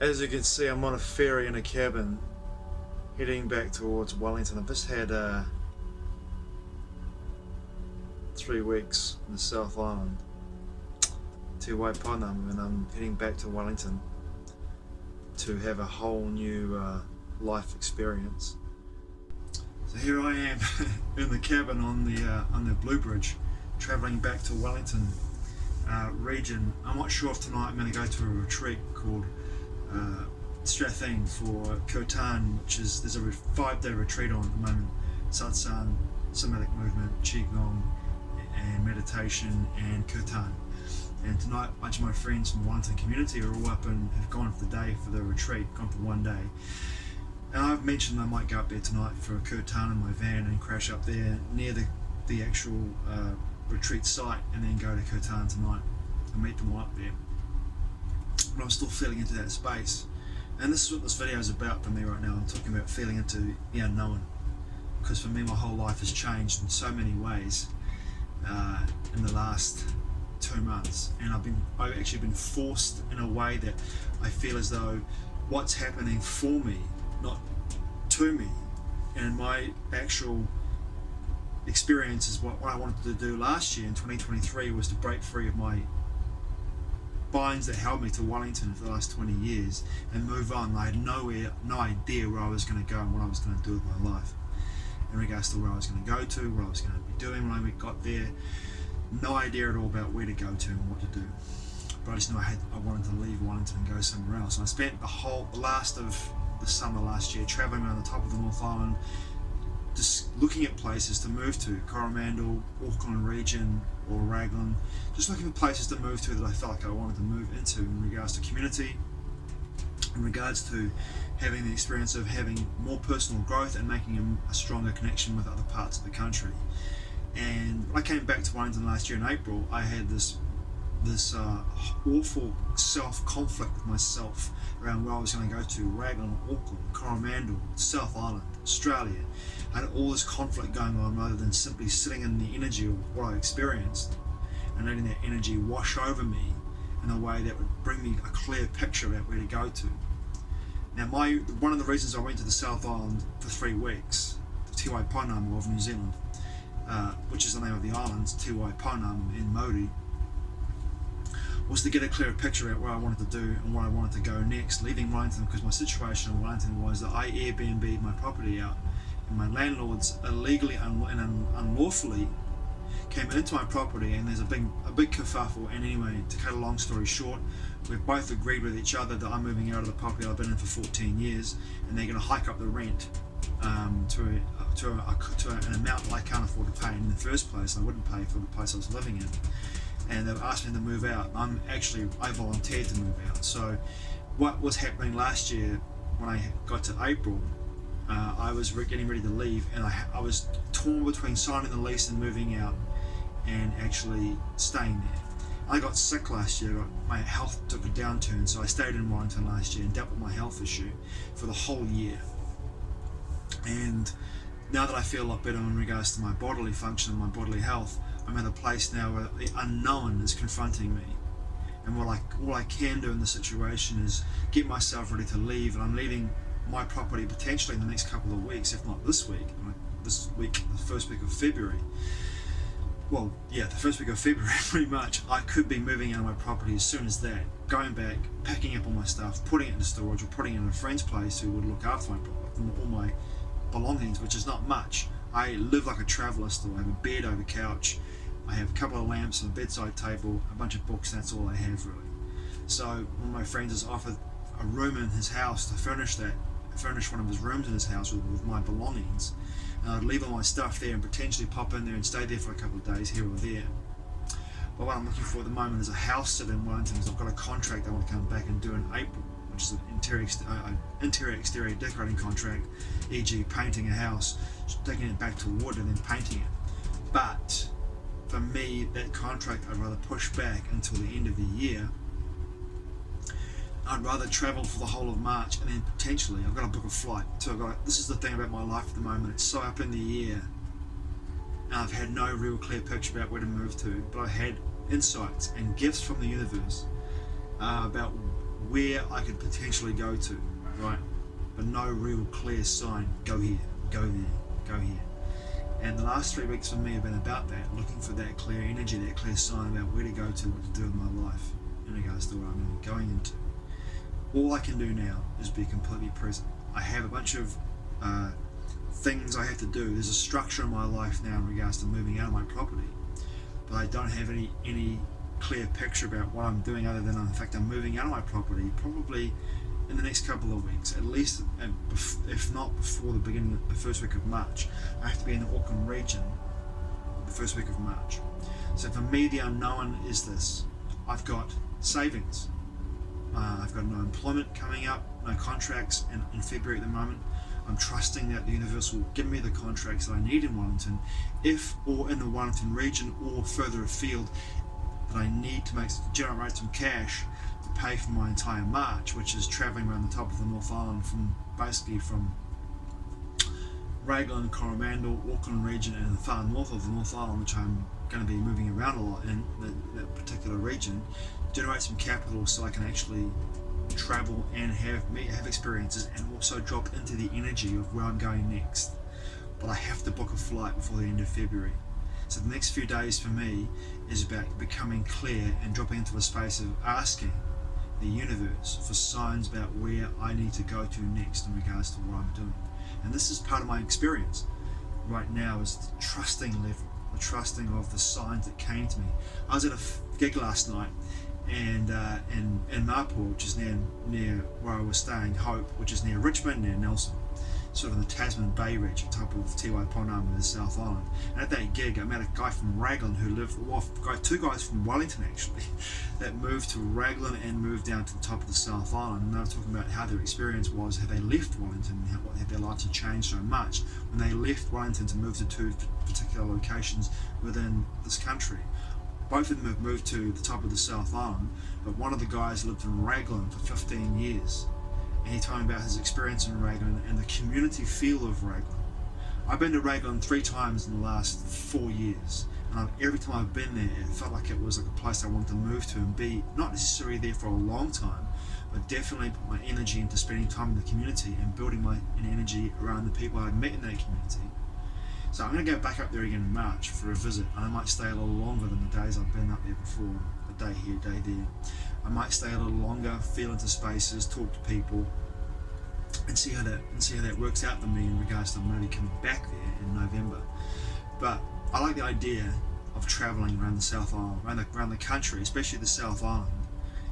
As you can see, I'm on a ferry in a cabin heading back towards Wellington. I've just had 3 weeks in the South Island, Te Wai Ponamu, and I'm heading back to Wellington to have a whole new life experience. So here I am in the cabin on the Blue Bridge, travelling back to Wellington region. I'm not sure if tonight I'm going to go to a retreat called for Kirtan, which is, there's a 5-day retreat on at the moment. Satsang, somatic movement, Qigong and meditation and Kirtan. And tonight a bunch of my friends from the Wellington community are all up and have gone for the day for the retreat, gone for 1 day. And I've mentioned I might go up there tonight for a Kirtan in my van and crash up there near the actual retreat site, and then go to Kirtan tonight and meet them all up there. But I'm still feeling into that space. And this is what this video is about for me right now. I'm talking about feeling into the unknown. Because for me, my whole life has changed in so many ways in the last 2 months. And I've actually been forced in a way that I feel as though what's happening for me, not to me. And my actual experience is what I wanted to do last year in 2023 was to break free of my binds that held me to Wellington for the last 20 years and move on. I had no idea where I was going to go and what I was going to do with my life in regards to where I was going to go to, what I was going to be doing when I got there. No idea at all about where to go to and what to do. But I just knew I wanted to leave Wellington and go somewhere else. And I spent the last of the summer last year travelling around the top of the North Island, just looking at places to move to, Coromandel, Auckland region or Raglan, just looking for places to move to that I felt like I wanted to move into in regards to community, in regards to having the experience of having more personal growth and making a stronger connection with other parts of the country. And when I came back to Wellington last year in April, I had this awful self-conflict with myself around where I was going to go to, Raglan, Auckland, Coromandel, South Island, Australia. I had all this conflict going on rather than simply sitting in the energy of what I experienced and letting that energy wash over me in a way that would bring me a clear picture about where to go to. Now one of the reasons I went to the South Island for 3 weeks, the Te Wai Ponamu of New Zealand, which is the name of the island, Te Wai Ponamu in Maui, was to get a clearer picture about where I wanted to do and where I wanted to go next, leaving Wellington, because my situation in Wellington was that I Airbnb'd my property out and my landlords illegally and unlawfully came into my property, and there's a big kerfuffle. And anyway, to cut a long story short, we've both agreed with each other that I'm moving out of the property I've been in for 14 years, and they're going to hike up the rent to an amount that I can't afford to pay. And in the first place, I wouldn't pay for the place I was living in. And they've asked me to move out. I volunteered to move out. So what was happening last year when I got to April, I was getting ready to leave, and I was torn between signing the lease and moving out and actually staying there. I got sick last year. My health took a downturn, so I stayed in Wellington last year and dealt with my health issue for the whole year. And now that I feel a lot better in regards to my bodily function and my bodily health, I'm at a place now where the unknown is confronting me. And what I can do in this situation is get myself ready to leave, and I'm leaving my property potentially in the next couple of weeks, if not this week. This week, the first week of February. Well, yeah, the first week of February, pretty much. I could be moving out of my property as soon as that, going back, packing up all my stuff, putting it into storage, or putting it in a friend's place who would look after all my belongings, which is not much. I live like a traveller still. I have a bed, I have a couch, I have a couple of lamps and a bedside table, a bunch of books, and that's all I have really. So one of my friends has offered a room in his house to furnish one of his rooms in his house with my belongings. And I'd leave all my stuff there and potentially pop in there and stay there for a couple of days here or there. But what I'm looking for at the moment is a house sit in Wellington, because I've got a contract I want to come back and do in April, which is an interior exterior decorating contract, e.g. painting a house, taking it back to wood and then painting it. But for me, that contract I'd rather push back until the end of the year. I'd rather travel for the whole of March, and then potentially I've got to book a flight. So this is the thing about my life at the moment, it's so up in the air, and I've had no real clear picture about where to move to, but I had insights and gifts from the universe about where I could potentially go to, right? But no real clear sign, go here, go there, go here. And the last 3 weeks for me have been about that, looking for that clear energy, that clear sign about where to go to, what to do with my life in regards to what I'm going into. All I can do now is be completely present. I have a bunch of things I have to do. There's a structure in my life now in regards to moving out of my property, but I don't have any clear picture about what I'm doing other than, in fact, I'm moving out of my property probably in the next couple of weeks, at least, if not before the beginning of the first week of March. I have to be in the Auckland region the first week of March. So for me, the unknown is this. I've got savings. I've got no employment coming up, no contracts in February at the moment. I'm trusting that the universe will give me the contracts that I need in Wellington, or in the Wellington region or further afield, that I need to generate some cash to pay for my entire march, which is travelling around the top of the North Island from Raglan, Coromandel, Auckland region, and the far north of the North Island, which I'm going to be moving around a lot in that particular region, generate some capital so I can actually travel and have experiences and also drop into the energy of where I'm going next. But I have to book a flight before the end of February. So the next few days for me is about becoming clear and dropping into a space of asking the universe for signs about where I need to go to next in regards to what I'm doing. And this is part of my experience right now, is the trusting level, the trusting of the signs that came to me. I was at a gig last night and in Mapua, which is near where I was staying, Hope, which is near Richmond, near Nelson, sort of in the Tasman Bay region, top of Te Wai Ponamu, the South Island. And at that gig, I met a guy from Raglan who two guys from Wellington actually, that moved to Raglan and moved down to the top of the South Island. And they were talking about how their experience was, how they left Wellington, how their lives had changed so much when they left Wellington to move to two particular locations within this country. Both of them have moved to the top of the South Island, but one of the guys lived in Raglan for 15 years. And he told me about his experience in Raglan and the community feel of Raglan. I've been to Raglan 3 times in the last 4 years, and every time I've been there, it felt like it was like a place I wanted to move to and be, not necessarily there for a long time, but definitely put my energy into spending time in the community and building my energy around the people I've met in that community. So I'm going to go back up there again in March for a visit, and I might stay a little longer than the days I've been up there before, a day here, a day there. I might stay a little longer, feel into spaces, talk to people, and see how that works out for me in regards to maybe coming back there in November. But I like the idea of travelling around the South Island, around the country, especially the South Island,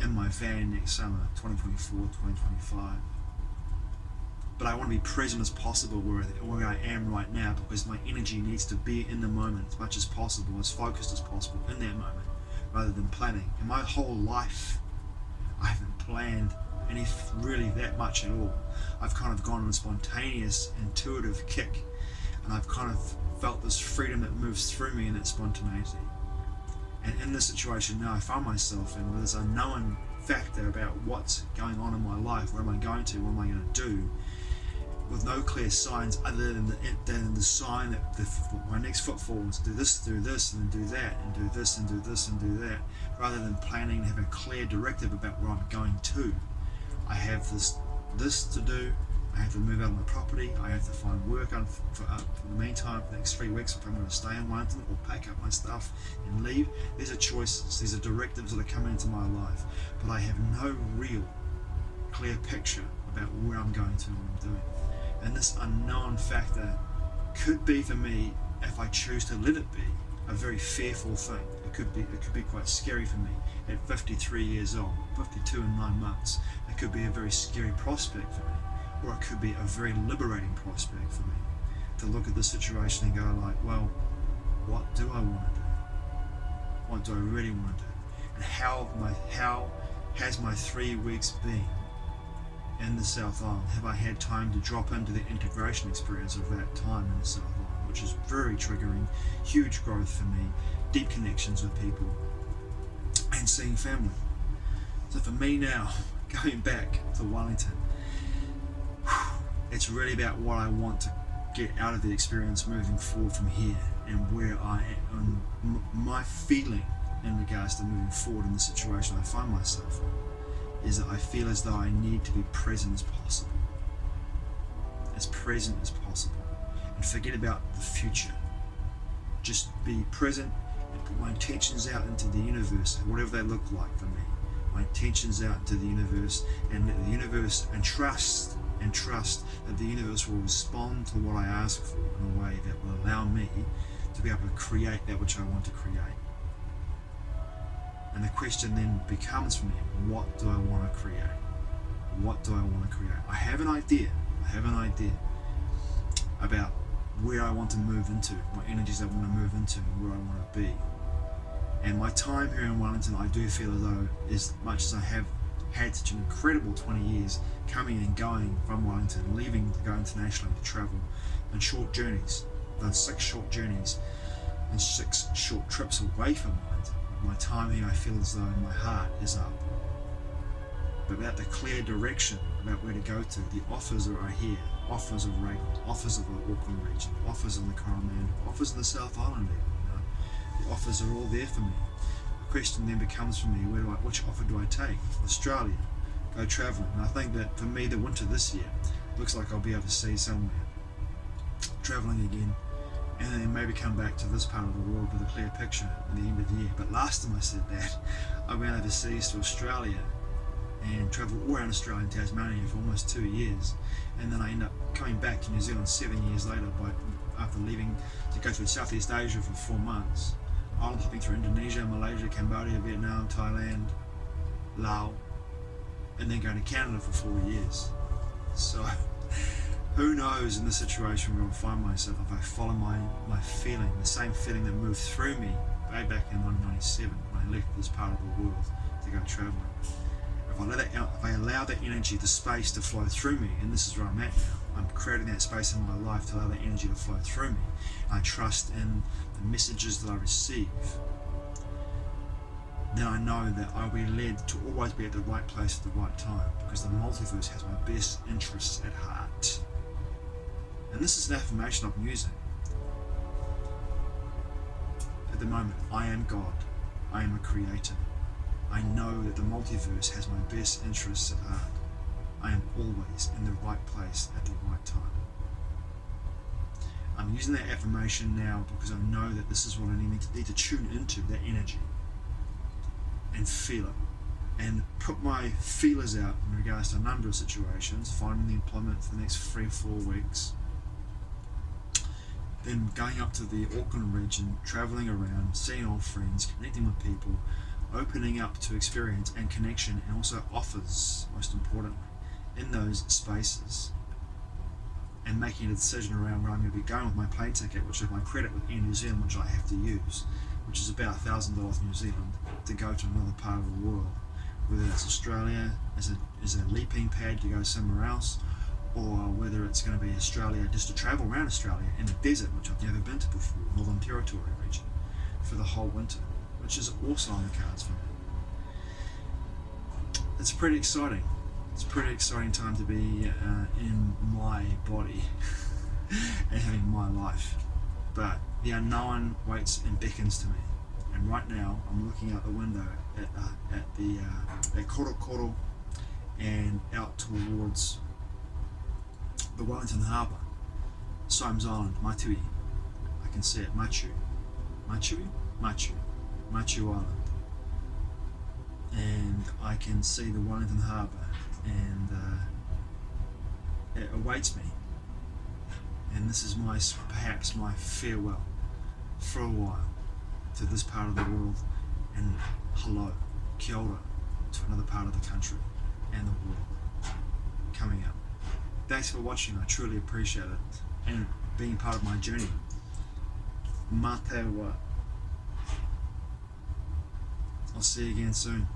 in my van next summer, 2024, 2025. But I want to be present as possible where I am right now, because my energy needs to be in the moment as much as possible, as focused as possible in that moment, rather than planning. In my whole life, I haven't planned really that much at all. I've kind of gone on a spontaneous, intuitive kick, and I've kind of felt this freedom that moves through me in that spontaneity. And in this situation now, I find myself in this unknown factor about what's going on in my life, where am I going to, what am I going to do, with no clear signs other than the sign that my next footfall is do this, and then do that, and do this, and do this, and do that, rather than planning and have a clear directive about where I'm going to. I have this to do. I have to move out of my property. I have to find work for the meantime for the next 3 weeks if I'm going to stay in Wellington or pack up my stuff and leave. These are choices. These are directives that are coming into my life, but I have no real clear picture about where I'm going to and what I'm doing. And this unknown factor could be for me, if I choose to let it be, a very fearful thing. It could be quite scary for me at 53 years old, 52 and 9 months. It could be a very scary prospect for me, or it could be a very liberating prospect for me to look at the situation and go like, well, what do I want to do? What do I really want to do? And how has my 3 weeks been in the South Island? Have I had time to drop into the integration experience of that time in the South Island, which is very triggering, huge growth for me, deep connections with people, and seeing family. So for me now, going back to Wellington, it's really about what I want to get out of the experience moving forward from here, and where I am, my feeling in regards to moving forward in the situation I find myself in. is that I feel as though I need to be present as possible. As present as possible. And forget about the future. Just be present and put my intentions out into the universe, whatever they look like for me. My intentions out into the universe, and let the universe, and trust that the universe will respond to what I ask for in a way that will allow me to be able to create that which I want to create. And the question then becomes for me, what do I want to create? What do I want to create? I have an idea about where I want to move into, what energies I want to move into, and where I want to be. And my time here in Wellington, I do feel as though, as much as I have had such an incredible 20 years coming and going from Wellington, leaving to go internationally to travel on short journeys, done 6 short journeys and 6 short trips away from Wellington. My time here, I feel as though my heart is up. But without the clear direction about where to go to, the offers are here. Offers of Raglan, offers of the Auckland region, offers in the Coromandel, offers in the South Island even. The offers are all there for me. The question then becomes for me, which offer do I take? Australia, go travelling. And I think that for me, the winter this year looks like I'll be overseas somewhere, travelling again, and then maybe come back to this part of the world with a clear picture at the end of the year. But last time I said that, I went overseas to Australia and travelled all around Australia and Tasmania for almost 2 years, and then I ended up coming back to New Zealand 7 years later after leaving to go through Southeast Asia for 4 months, island hopping through Indonesia, Malaysia, Cambodia, Vietnam, Thailand, Laos, and then going to Canada for 4 years. So who knows in this situation where I'll find myself if I follow my feeling, the same feeling that moved through me way back in 1997 when I left this part of the world to go travelling. If I allow that energy, the space to flow through me, and this is where I'm at now, I'm creating that space in my life to allow that energy to flow through me. I trust in the messages that I receive. Then I know that I'll be led to always be at the right place at the right time, because the multiverse has my best interests at heart. And this is an affirmation I'm using. At the moment, I am God. I am a creator. I know that the multiverse has my best interests at heart. I am always in the right place at the right time. I'm using that affirmation now because I know that this is what I need to tune into, that energy, and feel it, and put my feelers out in regards to a number of situations, finding the employment for the next 3 or 4 weeks, then going up to the Auckland region, travelling around, seeing old friends, connecting with people, opening up to experience and connection, and also offers, most importantly, in those spaces, and making a decision around where I'm going to be going with my plane ticket, which is my credit with Air New Zealand, which I have to use, which is about $1,000 New Zealand, to go to another part of the world, whether it's Australia as a leaping pad to go somewhere else, or whether it's going to be Australia just to travel around Australia in the desert, which I've never been to before, Northern Territory region, for the whole winter, which is also on the cards for me. It's pretty exciting. It's a pretty exciting time to be in my body and having my life. But the unknown waits and beckons to me. And right now, I'm looking out the window at Korokoro and out towards the Wellington Harbour, Symes Island, Maui. I can see it, Machu Island, and I can see the Wellington Harbour, and it awaits me. And this is perhaps my farewell for a while to this part of the world, and hello, kia ora, to another part of the country and the world coming up. Thanks for watching, I truly appreciate it, and being part of my journey. Mā te wā. I'll see you again soon.